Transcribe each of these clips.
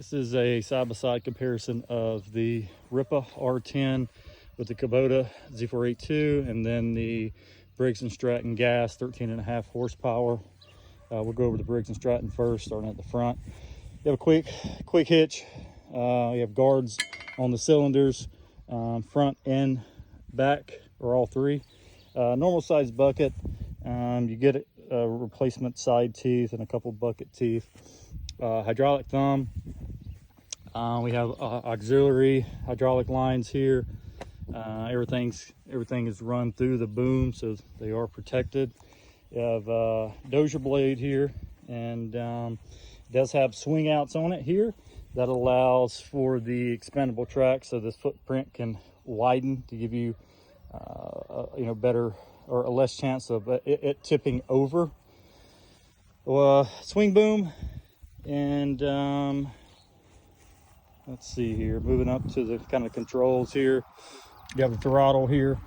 This is a side-by-side comparison of the Ripa R10 with the Kubota D482 and then the Briggs and Stratton Gas 13.5 horsepower. We'll go over the Briggs and Stratton first, starting at the front. You have a quick hitch. You have guards on the cylinders, front and back, or all three. Normal size bucket. You get a replacement side teeth and a couple bucket teeth. Hydraulic thumb. We have auxiliary hydraulic lines here. Everything is run through the boom, so they are protected. You have dozer blade here, and it does have swing outs on it here. That allows for the expandable track, so this footprint can widen to give you, better or a less chance of it tipping over. Swing boom, and let's see here. Moving up to the kind of controls here. You have a throttle here,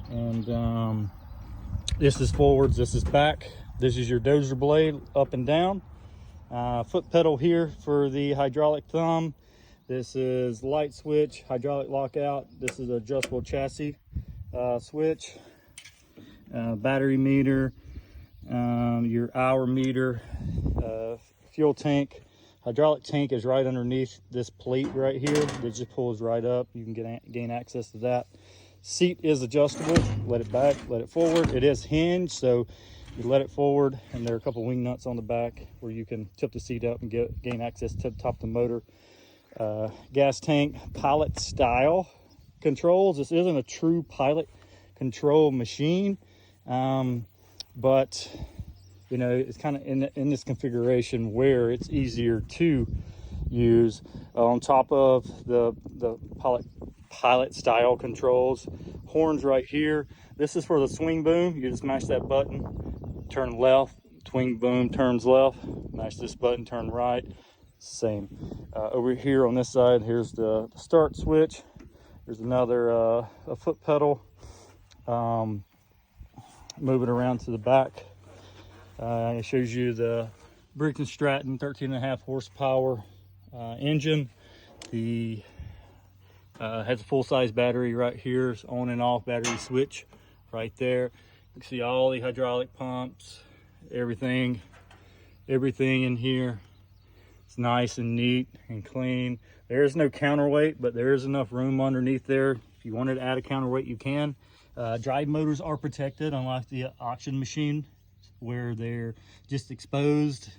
and this is forwards, this is back. This is your dozer blade, up and down. Foot pedal here for the hydraulic thumb. This is light switch, hydraulic lockout. This is adjustable chassis switch. Battery meter, your hour meter, fuel tank. Hydraulic tank is right underneath this plate right here. It just pulls right up. You can gain access to that. Seat is adjustable. Let it back, let it forward. It is hinged, so you let it forward, and there are a couple wing nuts on the back where you can tip the seat up and gain access to the top of the motor. Gas tank, pilot style controls. This isn't a true pilot control machine, but it's kind of in this configuration where it's easier to use. On top of the pilot style controls, horns right here. This is for the swing boom. You just mash that button, turn left, swing boom turns left, mash this button, turn right, same. Over here on this side, here's the start switch. There's another a foot pedal. Moving around to the back, it shows you the Briggs and Stratton 13.5 horsepower engine. The has a full-size battery right here. It's on and off battery switch right there. You can see all the hydraulic pumps, everything in here. It's nice and neat and clean. There is no counterweight, but there is enough room underneath there. If you wanted to add a counterweight, you can. Drive motors are protected, unlike the auction machine where they're just exposed.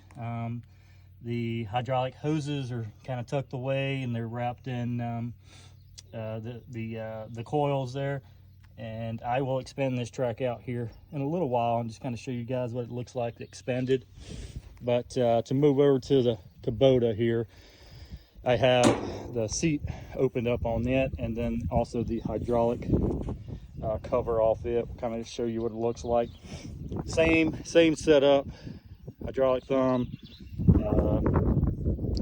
The hydraulic hoses are kind of tucked away, and they're wrapped in the coils there. And I will expand this track out here in a little while and just kind of show you guys what it looks like expanded. But to move over to the Kubota here, I have the seat opened up on it, and then also the hydraulic cover off it. Kind of show you what it looks like. Same setup. Hydraulic thumb,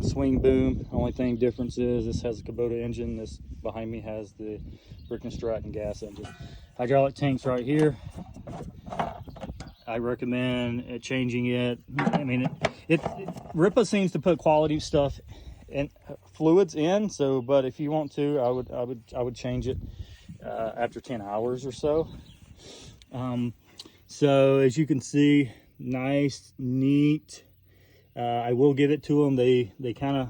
swing boom. Only thing difference is this has a Kubota engine. This behind me has the Briggs and Stratton gas engine. Hydraulic tanks right here. I recommend changing it. I mean, Ripa seems to put quality stuff and fluids in. So, but if you want to, I would change it after 10 hours or so. So as you can see, nice, neat. I will give it to them. They kind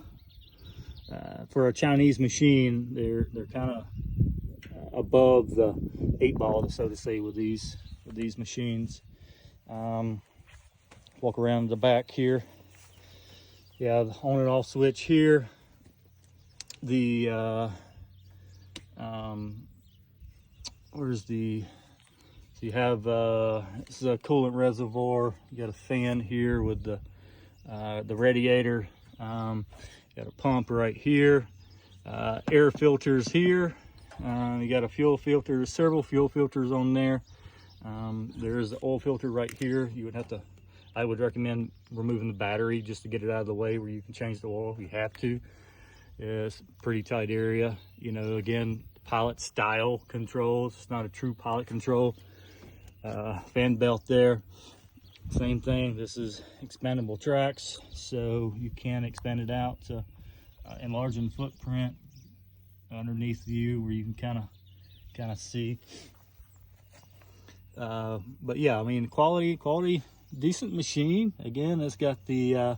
of, for a Chinese machine, they're kind of above the 8-ball, so to say, with these machines. Walk around the back here. Yeah, the on and off switch here. The so you have this is a coolant reservoir. You got a fan here with the radiator. You got a pump right here. Air filters here. You got a fuel filter, several fuel filters on there. There's the oil filter right here. I would recommend removing the battery just to get it out of the way, where you can change the oil if you have to. It's a pretty tight area. Again, pilot style controls. It's not a true pilot control. Fan belt there. Same thing. This is expandable tracks, so you can expand it out to enlarging footprint underneath you where you can kind of see. But yeah, I mean, quality, decent machine. Again, it's got the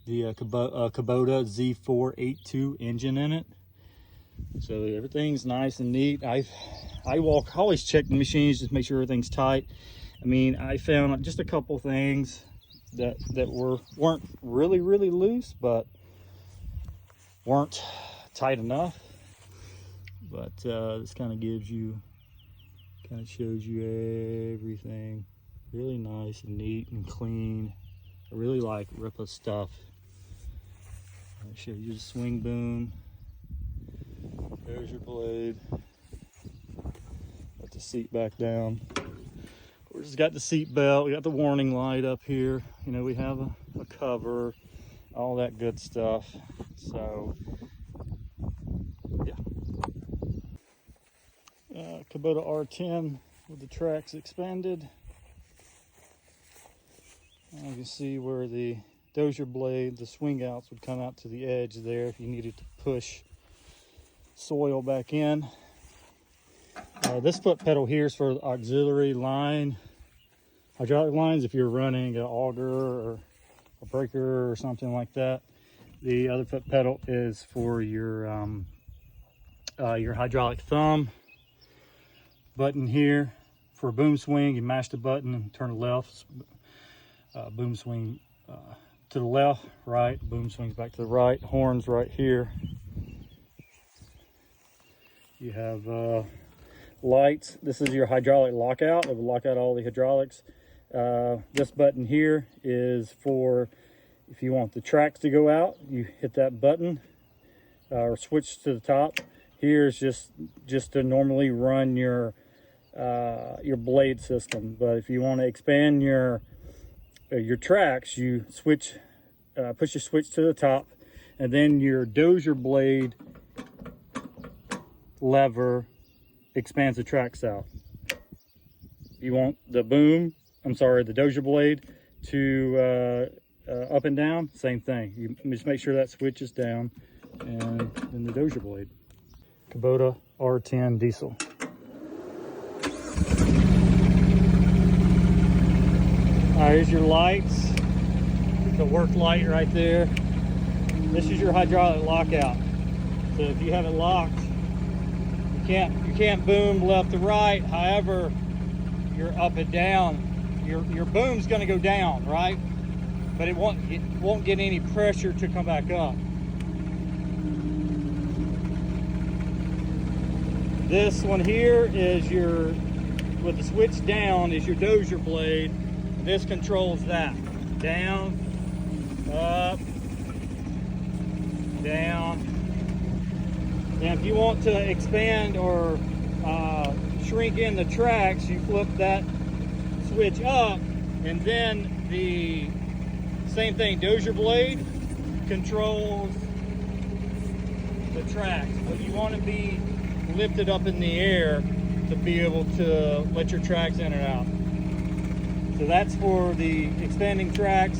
Kubota D482 engine in it, so everything's nice and neat. I always check the machines just to make sure everything's tight. I mean, I found just a couple things that weren't really loose, but weren't tight enough. But this kind of shows you everything really nice and neat and clean. I really like Ripa stuff. I'll show you the swing boom. There's your blade. Put the seat back down. Of course, it's got the seat belt. We got the warning light up here. You know, we have a cover, all that good stuff. So, yeah. Kubota R10 with the tracks expanded. You can see where the dozer blade, the swing outs would come out to the edge there if you needed to push soil back in. This foot pedal here is for the auxiliary line, hydraulic lines if you're running an auger or a breaker or something like that. The other foot pedal is for your hydraulic thumb. Button here for a boom swing, you mash the button and turn left. Boom swing to the left, right, boom swings back to the right. Horns right here. You have lights. This is your hydraulic lockout. It will lock out all the hydraulics. This button here is for if you want the tracks to go out, you hit that button or switch to the top. Here is just to normally run your blade system. But if you want to expand your tracks, you switch, push your switch to the top, and then your dozer blade lever expands the tracks out. You want the dozer blade to up and down, same thing. You just make sure that switch is down, and then the dozer blade. Kubota R10 diesel. Here's your lights. The work light right there. This is your hydraulic lockout. So if you have it locked, you can't boom left to right. However, you're up and down. Your boom's going to go down, right? But it won't get any pressure to come back up. This one here is with the switch down is your dozer blade. This controls that. Down, up, down. Now if you want to expand or shrink in the tracks, you flip that switch up, and then the same thing, dozer blade controls the tracks. But you want to be lifted up in the air to be able to let your tracks in and out. So that's for the expanding tracks.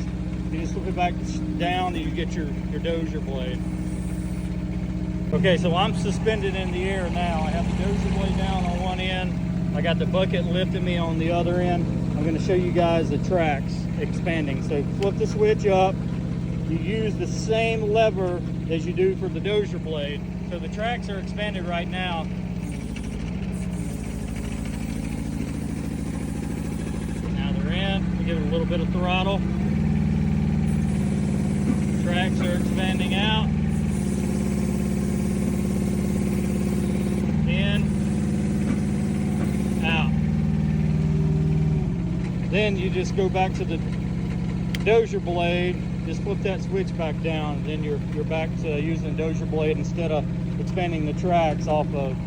You just flip it back down and you get your dozer blade. Okay, so I'm suspended in the air now. I have the dozer blade down on one end. I got the bucket lifting me on the other end. I'm going to show you guys the tracks expanding. So flip the switch up. You use the same lever as you do for the dozer blade. So the tracks are expanded right now. Now they're in. We give it a little bit of throttle. Tracks are expanding out. In. Out. Then you just go back to the dozer blade. Just flip that switch back down. Then you're back to using the dozer blade instead of expanding the tracks off of